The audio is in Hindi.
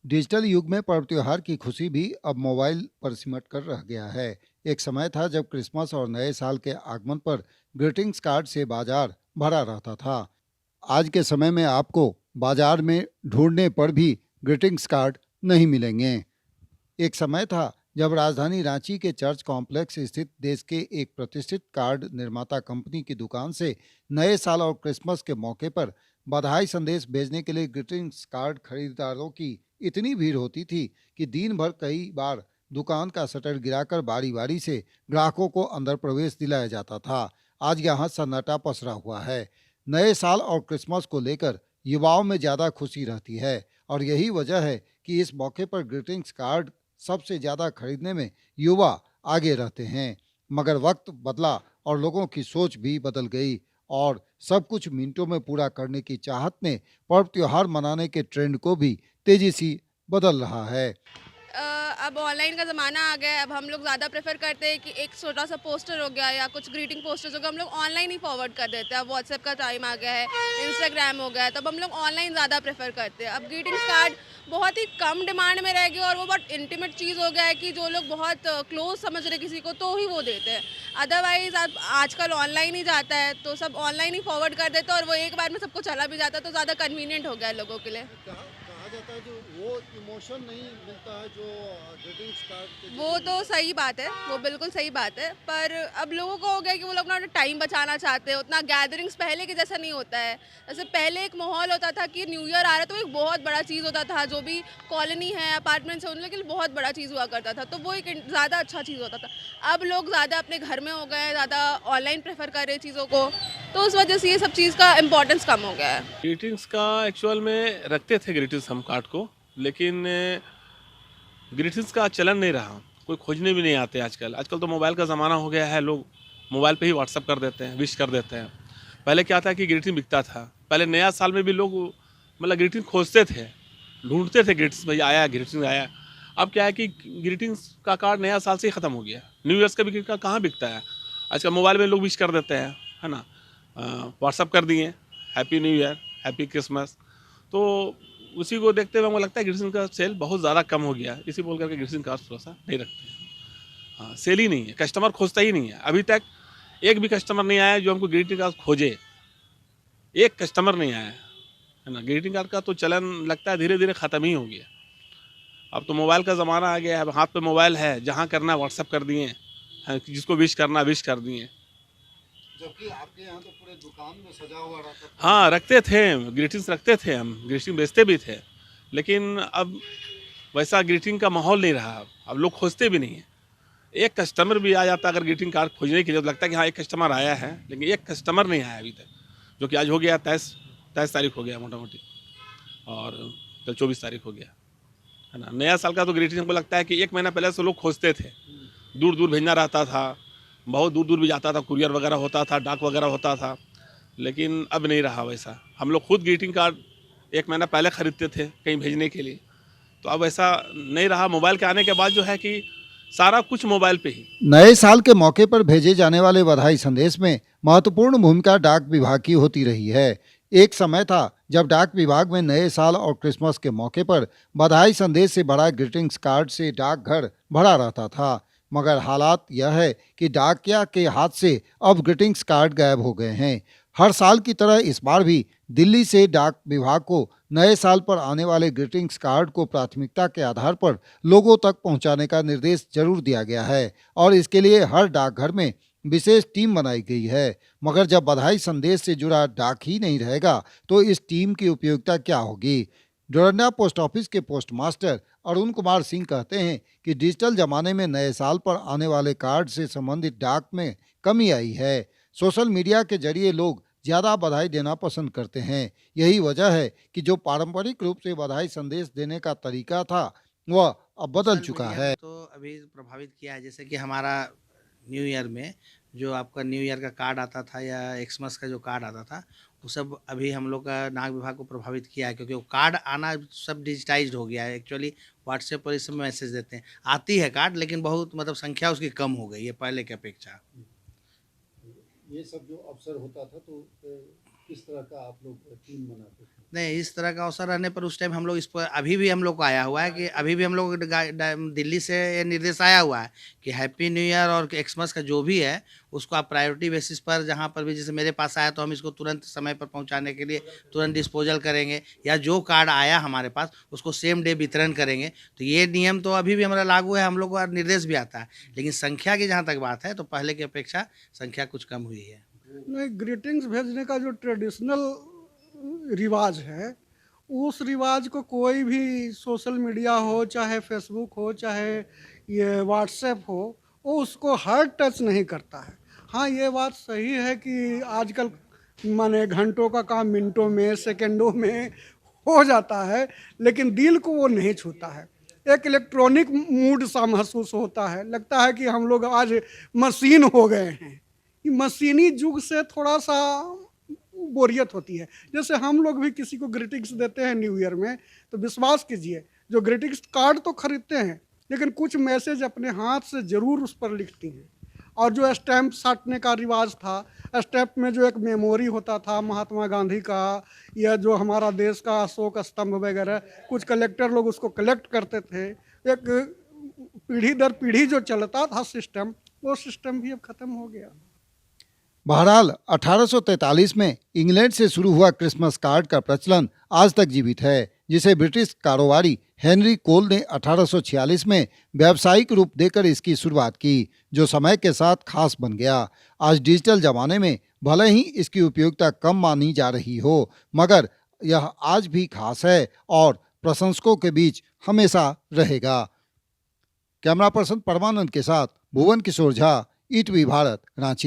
डिजिटल युग में पर्व त्योहार की खुशी भी अब मोबाइल पर सिमट कर रह गया है। एक समय था जब क्रिसमस और नए साल के आगमन पर ग्रीटिंग्स कार्ड से बाजार भरा रहता था। आज के समय में आपको बाजार में ढूंढने पर भी ग्रीटिंग्स कार्ड नहीं मिलेंगे। एक समय था जब राजधानी रांची के चर्च कॉम्प्लेक्स स्थित देश के एक प्रतिष्ठित कार्ड निर्माता कंपनी की दुकान से नए साल और क्रिसमस के मौके पर बधाई संदेश भेजने के लिए ग्रीटिंग्स कार्ड खरीदारों की इतनी भीड़ होती थी कि दिन भर कई बार दुकान का शटर गिराकर बारी बारी से ग्राहकों को अंदर प्रवेश दिलाया जाता था। आज यहाँ सन्नाटा पसरा हुआ है। नए साल और क्रिसमस को लेकर युवाओं में ज़्यादा खुशी रहती है और यही वजह है कि इस मौके पर ग्रीटिंग्स कार्ड सबसे ज़्यादा खरीदने में युवा आगे रहते हैं। मगर वक्त बदला और लोगों की सोच भी बदल गई और सब कुछ मिनटों में पूरा करने की चाहत ने पर्व त्योहार मनाने के ट्रेंड को भी तेजी से बदल रहा है। अब ऑनलाइन का ज़माना आ गया है। अब हम लोग ज़्यादा प्रेफ़र करते हैं कि एक छोटा-सा पोस्टर हो गया या कुछ ग्रीटिंग पोस्टर्स हो गए, हम लोग ऑनलाइन ही फॉरवर्ड कर देते हैं। अब व्हाट्सएप का टाइम आ गया है, इंस्टाग्राम हो गया है, तब हम लोग ऑनलाइन ज़्यादा प्रेफ़र करते हैं। अब ग्रीटिंग्स कार्ड बहुत ही कम डिमांड में रह गया और वो बहुत इंटीमेट चीज़ हो गया है कि जो लोग बहुत क्लोज़ समझ रहे हैं किसी को, तो ही वो देते हैं। अदरवाइज़ अब आजकल ऑनलाइन ही जाता है, तो सब ऑनलाइन ही फॉरवर्ड कर देते हैं और वो एक बार में सबको चला भी जाता है, तो ज़्यादा कन्वीनिएंट हो गया है लोगों के लिए। कहा जाता है जो वो इमोशन नहीं मिलता है जो ग्रीटिंग्स कार्ड के वो जरिए तो मिलता सही बात है, वो बिल्कुल सही बात है, पर अब लोगों को हो गया कि वो लोग अपना टाइम बचाना चाहते हैं, उतना गैदरिंग्स पहले के जैसा नहीं होता है। जैसे पहले एक माहौल होता था कि न्यू ईयर आ रहा है तो एक बहुत बड़ा चीज़ होता था, जो भी कॉलोनी है, अपार्टमेंट्स हैं, उनके लिए बहुत बड़ा चीज़ हुआ करता था, तो वो एक ज़्यादा अच्छा चीज़ होता था। अब लोग ज़्यादा अपने घर में हो गए हैं, ज़्यादा ऑनलाइन प्रेफ़र कर रहे हैं चीज़ों को, तो उस वजह से ये सब चीज़ का इम्पोर्टेंस कम हो गया है। ग्रीटिंग्स का एक्चुअल में रखते थे ग्रीटिंग्स हम कार्ड को, लेकिन ग्रीटिंग्स का चलन नहीं रहा। कोई खोजने भी नहीं आते आजकल। आजकल तो मोबाइल का ज़माना हो गया है, लोग मोबाइल पे ही व्हाट्सअप कर देते हैं, विश कर देते हैं। पहले क्या था कि ग्रीटिंग बिकता था। पहले नया साल में भी लोग मतलब ग्रीटिंग खोजते थे, ढूंढते थे ग्रीटिंग्स, भई आया ग्रीटिंग आया। अब क्या है कि ग्रीटिंग्स का कार्ड नया साल से ही ख़त्म हो गया। न्यू ईयर्स का भी ग्रीटिंग कार्ड कहाँ बिकता है। आजकल मोबाइल में लोग विश कर देते हैं, है ना? व्हाट्सअप कर दिए, happy new year, happy Christmas. तो उसी को देखते हुए हमको लगता है ग्रीटिंग का सेल बहुत ज़्यादा कम हो गया है। इसी बोल करके ग्रीटिंग कार्ड थोड़ा-सा नहीं रखते हैं। हाँ, सेल ही नहीं है, कस्टमर खोजता ही नहीं है। अभी तक एक भी कस्टमर नहीं आया है जो हमको ग्रीटिंग कार्ड खोजे। एक कस्टमर नहीं आया है ना? ग्रीटिंग कार्ड का तो चलन लगता है धीरे-धीरे ख़त्म ही हो गया। अब तो मोबाइल का ज़माना आ गया है, अब हाथ पे मोबाइल है, जहाँ करना है व्हाट्सएप कर दिए, जिसको विश करना विश कर दिए। जबकि आपके यहाँ तो पूरे दुकान में सजा हुआ रहता था हाँ, ग्रीटिंग रखते थे, ग्रीटिंग्स रखते थे हम, ग्रीटिंग बेचते भी थे। लेकिन अब वैसा ग्रीटिंग का माहौल नहीं रहा। अब लोग खोजते भी नहीं हैं। एक कस्टमर भी आ जाता है अगर ग्रीटिंग कार्ड खोजने के लिए, तो लगता है कि हाँ, एक कस्टमर आया है, लेकिन एक कस्टमर नहीं आया अभी तक। जो कि आज हो गया 23 23 तारीख हो गया मोटा-मोटी, और कल 24 तारीख हो गया, है ना? नया साल का तो ग्रीटिंग हमको लगता है कि 1 महीना पहले से लोग खोजते थे। दूर-दूर भेजना रहता था, बहुत दूर-दूर भी जाता था, कुरियर वगैरह होता था, डाक वगैरह होता था, लेकिन अब नहीं रहा वैसा। हम लोग खुद ग्रीटिंग कार्ड 1 महीना पहले खरीदते थे कहीं भेजने के लिए, तो अब ऐसा नहीं रहा। मोबाइल के आने के बाद जो है कि सारा कुछ मोबाइल पे ही। नए साल के मौके पर भेजे जाने वाले बधाई संदेश में महत्वपूर्ण भूमिका डाक विभाग की होती रही है। एक समय था जब डाक विभाग में नए साल और क्रिसमस के मौके पर बधाई संदेश से बड़ा ग्रीटिंग्स कार्ड से डाकघर भरा रहता था। मगर हालात यह है कि डाकिया के हाथ से अब ग्रीटिंग्स कार्ड गायब हो गए हैं। हर साल की तरह इस बार भी दिल्ली से डाक विभाग को नए साल पर आने वाले ग्रीटिंग्स कार्ड को प्राथमिकता के आधार पर लोगों तक पहुंचाने का निर्देश जरूर दिया गया है और इसके लिए हर डाकघर में विशेष टीम बनाई गई है। मगर जब बधाई संदेश से जुड़ा डाक ही नहीं रहेगा तो इस टीम की उपयोगिता क्या होगी। डोरंडा पोस्ट ऑफिस के पोस्ट मास्टर अरुण कुमार सिंह कहते हैं कि डिजिटल जमाने में नए साल पर आने वाले कार्ड से संबंधित डाक में कमी आई है। सोशल मीडिया के जरिए लोग ज़्यादा बधाई देना पसंद करते हैं। यही वजह है कि जो पारंपरिक रूप से बधाई संदेश देने का तरीका था वह अब बदल सोशल चुका मीडिया है। ने तो अभी प्रभावित किया है, जैसे कि हमारा न्यू ईयर में जो आपका न्यू ईयर का कार्ड आता था या एक्समस का जो कार्ड आता था, वो सब अभी हम लोग का डाक विभाग को प्रभावित किया है, क्योंकि वो कार्ड आना सब डिजिटाइज्ड हो गया है। एक्चुअली व्हाट्सएप पर इस समय मैसेज देते हैं, आती है कार्ड, लेकिन बहुत मतलब संख्या उसकी कम हो गई है पहले की अपेक्षा। ये सब जो अवसर होता था तो किस तरह का आप लोग टीम बनाते थे? नहीं, इस तरह का अवसर रहने पर उस टाइम हम लोग इस पर अभी भी हम लोग को आया हुआ है कि अभी भी हम लोग दिल्ली से ये निर्देश आया हुआ है कि हैप्पी न्यू ईयर और एक्समस का जो भी है उसको आप प्रायोरिटी बेसिस पर जहाँ पर भी, जैसे मेरे पास आया तो हम इसको तुरंत समय पर पहुँचाने के लिए तुरंत डिस्पोजल करेंगे, या जो कार्ड आया हमारे पास उसको सेम डे वितरण करेंगे। तो ये नियम तो अभी भी हमारा लागू है, हम लोग को निर्देश भी आता है, लेकिन संख्या की जहाँ तक बात है तो पहले की अपेक्षा संख्या कुछ कम हुई है। नहीं, ग्रीटिंग्स भेजने का जो ट्रेडिशनल रिवाज है, उस रिवाज को कोई भी सोशल मीडिया हो, चाहे फेसबुक हो, चाहे ये व्हाट्सएप हो, वो उसको हर्ट टच नहीं करता है। हाँ, ये बात सही है कि आजकल माने घंटों का काम मिनटों में, सेकंडों में हो जाता है, लेकिन दिल को वो नहीं छूता है। एक इलेक्ट्रॉनिक मूड सा महसूस होता है, लगता है कि हम लोग आज मशीन हो गए हैं। ये मशीनी युग से थोड़ा सा बोरियत होती है। जैसे हम लोग भी किसी को ग्रीटिंग्स देते हैं न्यू ईयर में, तो विश्वास कीजिए, जो ग्रीटिंग्स कार्ड तो खरीदते हैं, लेकिन कुछ मैसेज अपने हाथ से ज़रूर उस पर लिखती हैं। और जो स्टैम्प साटने का रिवाज था, स्टैम्प में जो एक मेमोरी होता था महात्मा गांधी का, या जो हमारा देश का अशोक स्तंभ वगैरह, कुछ कलेक्टर लोग उसको कलेक्ट करते थे। एक पीढ़ी दर पीढ़ी जो चलता था सिस्टम, वो सिस्टम भी अब ख़त्म हो गया। बहरहाल 1843 में इंग्लैंड से शुरू हुआ क्रिसमस कार्ड का प्रचलन आज तक जीवित है, जिसे ब्रिटिश कारोबारी हेनरी कोल ने 1846 में व्यावसायिक रूप देकर इसकी शुरुआत की, जो समय के साथ खास बन गया। आज डिजिटल जमाने में भले ही इसकी उपयोगिता कम मानी जा रही हो, मगर यह आज भी खास है और प्रशंसकों के बीच हमेशा रहेगा। कैमरा पर्सन परमानंद के साथ भुवन किशोर झा, ईटीवी भारत, रांची।